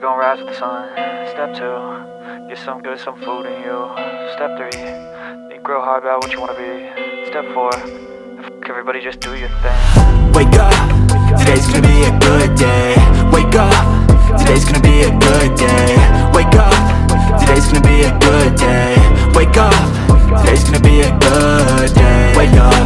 gon' rise with the sun. Step 2, get some good, some food in you. Step 3, think real hard about what you wanna be. Step 4, fuck everybody, just do your thing. Wake up, today's gonna be a good day. Wake up, today's gonna be a good day. Wake up, today's gonna be a good day. Wake up, today's gonna be a good day. Wake up,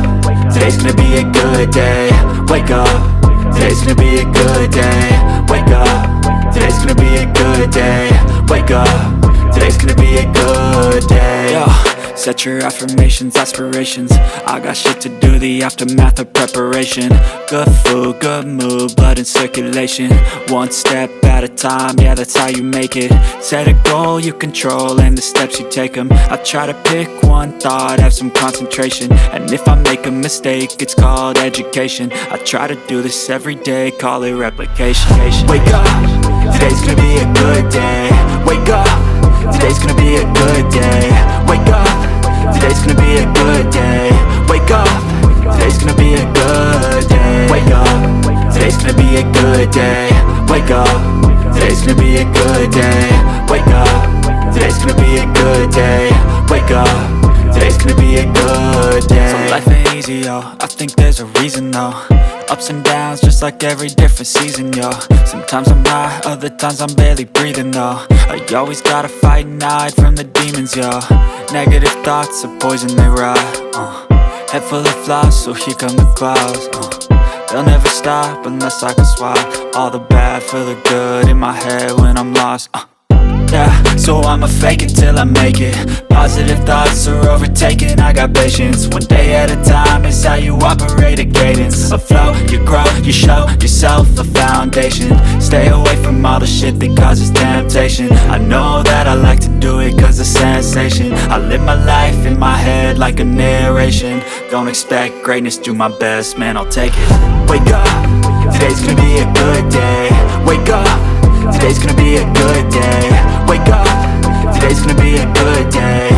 today's gonna be a good day. Wake up, today's gonna be a good day. Wake up, today's gonna be a good day. Wake up, today's gonna be a good day. Yo, set your affirmations, aspirations. I got shit to do, the aftermath of preparation. Good food, good mood, blood in circulation. One step at a time, yeah, that's how you make it. Set a goal you control and the steps you take them. I try to pick one thought, have some concentration. And if I make a mistake, it's called education. I try to do this every day, call it replication. Wake up, today's gonna be a good day. Wake up, today's gonna be a good day. Wake up, today's gonna be a good day. Wake up, today's gonna be a good day. Wake up, today's gonna be a good day. Wake up, today's gonna be a good day. Wake up, today's gonna be a good day. Wake up, today's gonna be a good day. So life ain't easy, yo, I think there's a reason though. Ups and downs, just like every different season, yo. Sometimes I'm high, other times I'm barely breathing, though. I always gotta fight and hide from the demons, yo. Negative thoughts are poison, they rot. Head full of flies, so here come the clouds. They'll never stop unless I can swap all the bad for the good in my head when I'm lost. Yeah, so I'ma fake it till I make it. Positive thoughts are overtaken, I got patience. One day at a time is how you operate a cadence. A flow, you grow, you show yourself a foundation. Stay away from all the shit that causes temptation. I know that I like to do it cause it's sensation. I live my life in my head like a narration. Don't expect greatness, do my best, man, I'll take it. Wake up, today's gonna be a good day. Wake up, today's gonna be a good day. Wake up, today's gonna be a good day.